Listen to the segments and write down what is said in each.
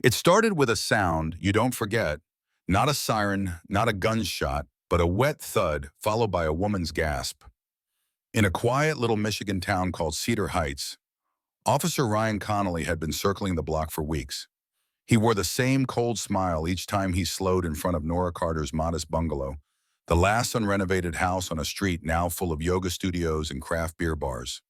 It started with a sound you don't forget, not a siren, not a gunshot, but a wet thud followed by a woman's gasp. In a quiet little Michigan town called Cedar Heights, Officer Ryan Connolly had been circling the block for weeks. He wore the same cold smile each time he slowed in front of Nora Carter's modest bungalow, the last unrenovated house on a street now full of yoga studios and craft beer bars.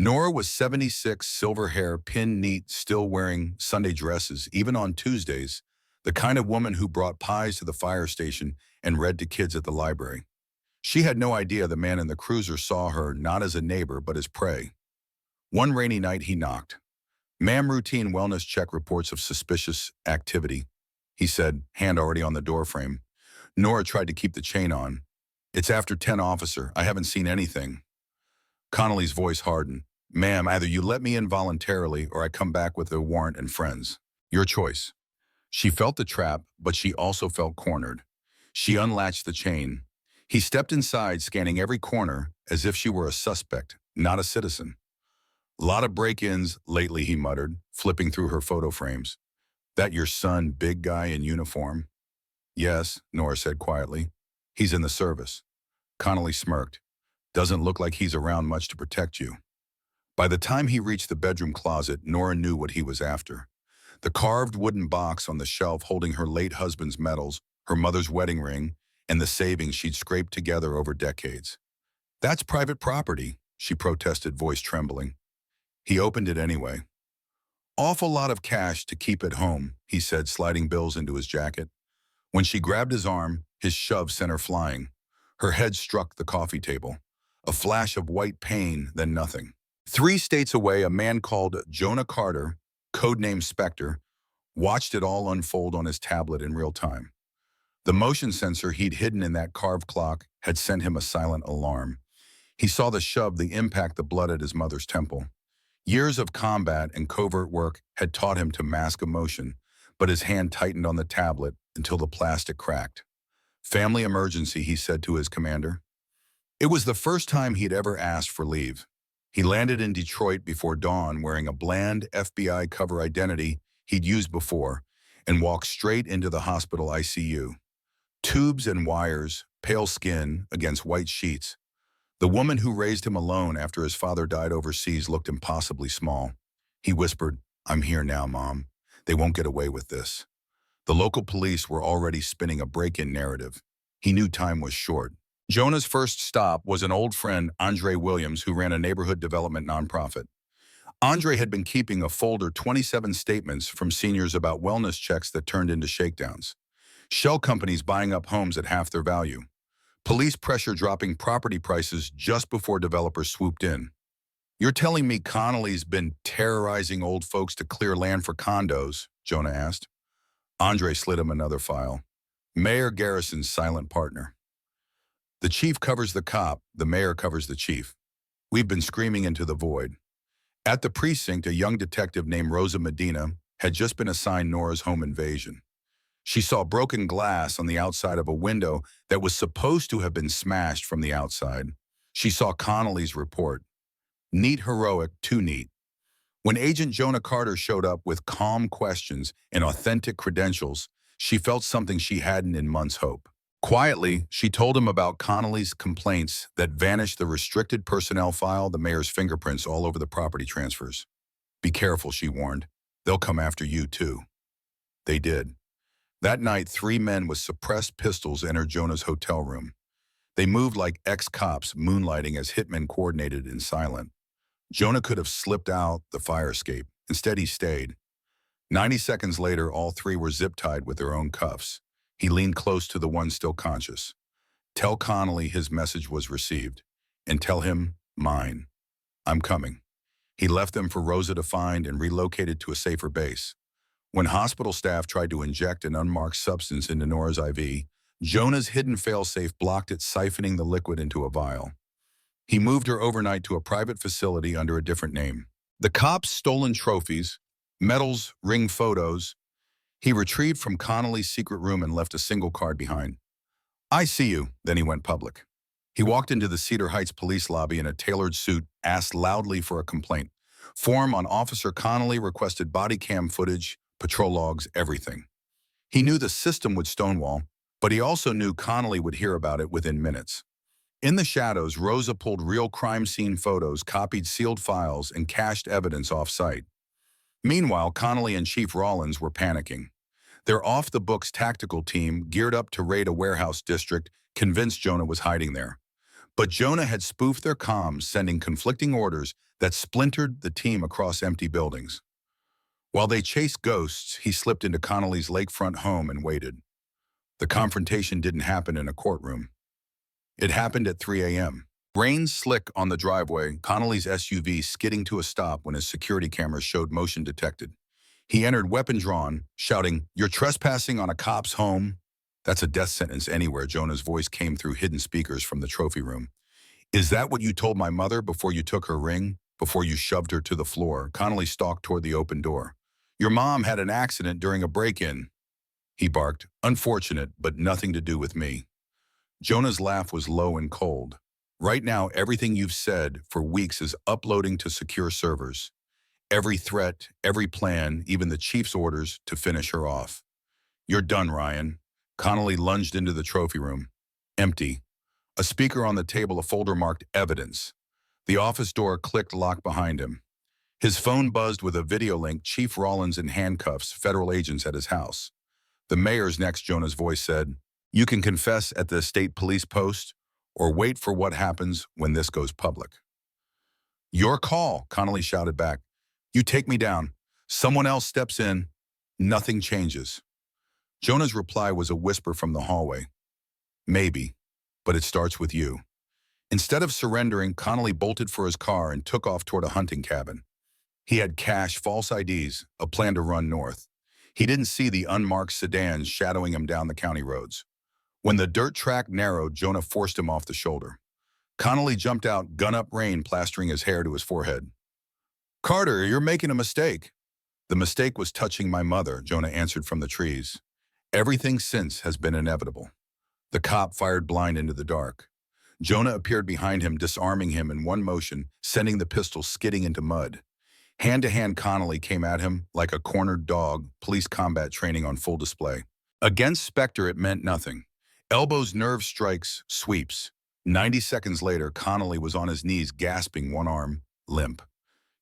Nora was 76, silver hair, pinned neat, still wearing Sunday dresses, even on Tuesdays, the kind of woman who brought pies to the fire station and read to kids at the library. She had no idea the man in the cruiser saw her not as a neighbor but as prey. One rainy night he knocked. "Ma'am, routine wellness check reports of suspicious activity," he said, hand already on the doorframe. Nora tried to keep the chain on. "It's after 10, officer. I haven't seen anything." Connolly's voice hardened. "Ma'am, either you let me in voluntarily or I come back with a warrant and friends. Your choice." She felt the trap, but she also felt cornered. She unlatched the chain. He stepped inside, scanning every corner as if she were a suspect, not a citizen. "Lot of break-ins lately," he muttered, flipping through her photo frames. "That your son, big guy in uniform?" "Yes," Nora said quietly. "He's in the service." Connolly smirked. "Doesn't look like he's around much to protect you." By the time he reached the bedroom closet, Nora knew what he was after. The carved wooden box on the shelf holding her late husband's medals, her mother's wedding ring, and the savings she'd scraped together over decades. "That's private property," she protested, voice trembling. He opened it anyway. "Awful lot of cash to keep at home," he said, sliding bills into his jacket. When she grabbed his arm, his shove sent her flying. Her head struck the coffee table. A flash of white pain, then nothing. 3 states away, a man called Jonah Carter, codenamed Spectre, watched it all unfold on his tablet in real time. The motion sensor he'd hidden in that carved clock had sent him a silent alarm. He saw the shove, the impact, the blood at his mother's temple. Years of combat and covert work had taught him to mask emotion, but his hand tightened on the tablet until the plastic cracked. "Family emergency," he said to his commander. It was the first time he'd ever asked for leave. He landed in Detroit before dawn wearing a bland FBI cover identity he'd used before and walked straight into the hospital ICU. Tubes and wires, pale skin against white sheets. The woman who raised him alone after his father died overseas looked impossibly small. He whispered, "I'm here now, Mom. They won't get away with this." The local police were already spinning a break-in narrative. He knew time was short. Jonah's first stop was an old friend, Andre Williams, who ran a neighborhood development nonprofit. Andre had been keeping a folder 27 statements from seniors about wellness checks that turned into shakedowns. Shell companies buying up homes at half their value. Police pressure dropping property prices just before developers swooped in. "You're telling me Connolly's been terrorizing old folks to clear land for condos?" Jonah asked. Andre slid him another file. "Mayor Garrison's silent partner. The chief covers the cop, the mayor covers the chief. We've been screaming into the void." At the precinct, a young detective named Rosa Medina had just been assigned Nora's home invasion. She saw broken glass on the outside of a window that was supposed to have been smashed from the outside. She saw Connolly's report. Neat, heroic, too neat. When Agent Jonah Carter showed up with calm questions and authentic credentials, she felt something she hadn't in months' hope. Quietly, she told him about Connolly's complaints that vanished the restricted personnel file, the mayor's fingerprints all over the property transfers. "Be careful," she warned. "They'll come after you, too." They did. That night, 3 men with suppressed pistols entered Jonah's hotel room. They moved like ex-cops, moonlighting as hitmen coordinated in silent. Jonah could have slipped out the fire escape. Instead, he stayed. 90 seconds later, all 3 were zip-tied with their own cuffs. He leaned close to the one still conscious. "Tell Connolly his message was received. And tell him, mine. I'm coming." He left them for Rosa to find and relocated to a safer base. When hospital staff tried to inject an unmarked substance into Nora's IV, Jonah's hidden failsafe blocked it, siphoning the liquid into a vial. He moved her overnight to a private facility under a different name. The cops' stolen trophies, medals, ring photos, he retrieved from Connolly's secret room and left a single card behind. "I see you." Then he went public. He walked into the Cedar Heights police lobby in a tailored suit, asked loudly for a complaint. Form on Officer Connolly, requested body cam footage, patrol logs, everything. He knew the system would stonewall, but he also knew Connolly would hear about it within minutes. In the shadows, Rosa pulled real crime scene photos, copied sealed files, and cached evidence off-site. Meanwhile, Connolly and Chief Rollins were panicking. Their off-the-books tactical team geared up to raid a warehouse district, convinced Jonah was hiding there. But Jonah had spoofed their comms, sending conflicting orders that splintered the team across empty buildings. While they chased ghosts, he slipped into Connolly's lakefront home and waited. The confrontation didn't happen in a courtroom. It happened at 3 a.m. Rain slick on the driveway, Connolly's SUV skidding to a stop when his security cameras showed motion detected. He entered weapon drawn, shouting, "You're trespassing on a cop's home." That's a death sentence anywhere, Jonah's voice came through hidden speakers from the trophy room. "Is that what you told my mother before you took her ring, before you shoved her to the floor?" Connolly stalked toward the open door. "Your mom had an accident during a break-in," he barked. "Unfortunate, but nothing to do with me." Jonah's laugh was low and cold. "Right now, everything you've said for weeks is uploading to secure servers. Every threat, every plan, even the chief's orders to finish her off. You're done, Ryan." Connolly lunged into the trophy room. Empty. A speaker on the table, a folder marked evidence. The office door clicked locked behind him. His phone buzzed with a video link, Chief Rollins in handcuffs, federal agents at his house. "The mayor's next," Jonah's voice said. "You can confess at the state police post, or wait for what happens when this goes public." "Your call," Connolly shouted back. "You take me down. Someone else steps in. Nothing changes." Jonah's reply was a whisper from the hallway. "Maybe, but it starts with you." Instead of surrendering, Connolly bolted for his car and took off toward a hunting cabin. He had cash, false IDs, a plan to run north. He didn't see the unmarked sedans shadowing him down the county roads. When the dirt track narrowed, Jonah forced him off the shoulder. Connolly jumped out, gun up, rain plastering his hair to his forehead. "Carter, you're making a mistake." "The mistake was touching my mother," Jonah answered from the trees. "Everything since has been inevitable." The cop fired blind into the dark. Jonah appeared behind him, disarming him in one motion, sending the pistol skidding into mud. Hand-to-hand, Connolly came at him like a cornered dog, police combat training on full display. Against Spectre, it meant nothing. Elbows, nerve strikes, sweeps. 90 seconds later, Connolly was on his knees, gasping, one arm limp.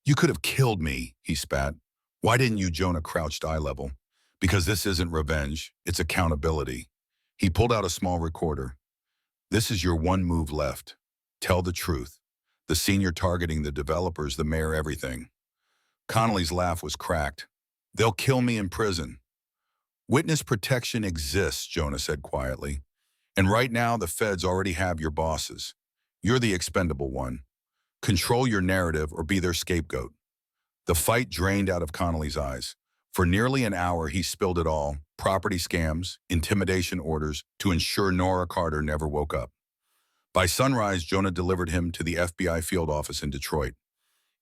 "You could have killed me," he spat. "Why didn't you?" Jonah crouched eye level. "Because this isn't revenge, it's accountability." He pulled out a small recorder. "This is your one move left. Tell the truth. The senior targeting, the developers, the mayor, everything." Connolly's laugh was cracked. "They'll kill me in prison." "Witness protection exists," Jonah said quietly. "And right now, the feds already have your bosses. You're the expendable one. Control your narrative or be their scapegoat." The fight drained out of Connolly's eyes. For nearly an hour, he spilled it all: property scams, intimidation orders, to ensure Nora Carter never woke up. By sunrise, Jonah delivered him to the FBI field office in Detroit.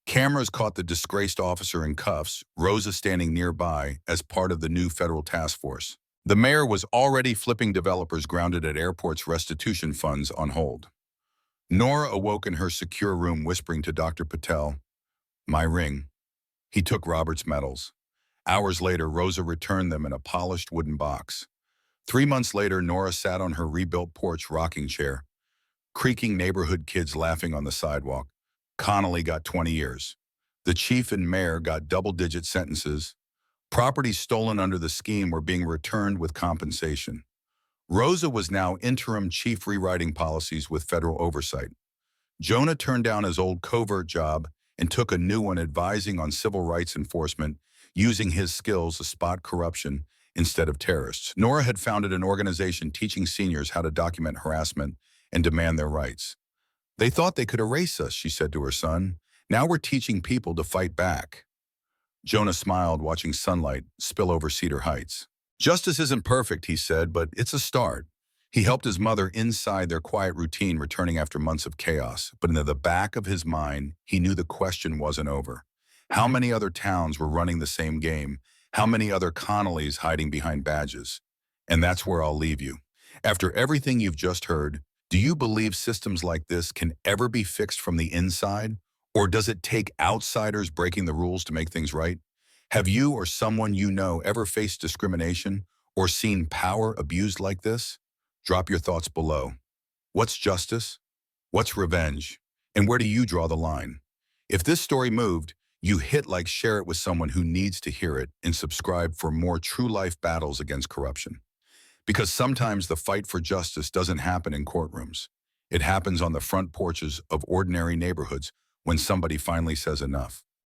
Cameras caught the disgraced officer in cuffs, Rosa standing nearby as part of the new federal task force. The mayor was already flipping developers grounded at airports' restitution funds on hold. Nora awoke in her secure room, whispering to Dr. Patel, "My ring." He took Robert's medals. Hours later, Rosa returned them in a polished wooden box. 3 months later, Nora sat on her rebuilt porch rocking chair, creaking, neighborhood kids laughing on the sidewalk. Connolly got 20 years. The chief and mayor got double-digit sentences. Properties stolen under the scheme were being returned with compensation. Rosa was now interim chief, rewriting policies with federal oversight. Jonah turned down his old covert job and took a new one, advising on civil rights enforcement, using his skills to spot corruption instead of terrorists. Nora had founded an organization teaching seniors how to document harassment and demand their rights. "They thought they could erase us," she said to her son. "Now we're teaching people to fight back." Jonah smiled, watching sunlight spill over Cedar Heights. "Justice isn't perfect," he said, "but it's a start." He helped his mother inside their quiet routine, returning after months of chaos. But in the back of his mind, he knew the question wasn't over. How many other towns were running the same game? How many other Connollys hiding behind badges? And that's where I'll leave you. After everything you've just heard, do you believe systems like this can ever be fixed from the inside? Or does it take outsiders breaking the rules to make things right? Have you or someone you know ever faced discrimination or seen power abused like this? Drop your thoughts below. What's justice? What's revenge? And where do you draw the line? If this story moved, you hit like, share it with someone who needs to hear it, and subscribe for more true life battles against corruption. Because sometimes the fight for justice doesn't happen in courtrooms. It happens on the front porches of ordinary neighborhoods when somebody finally says enough.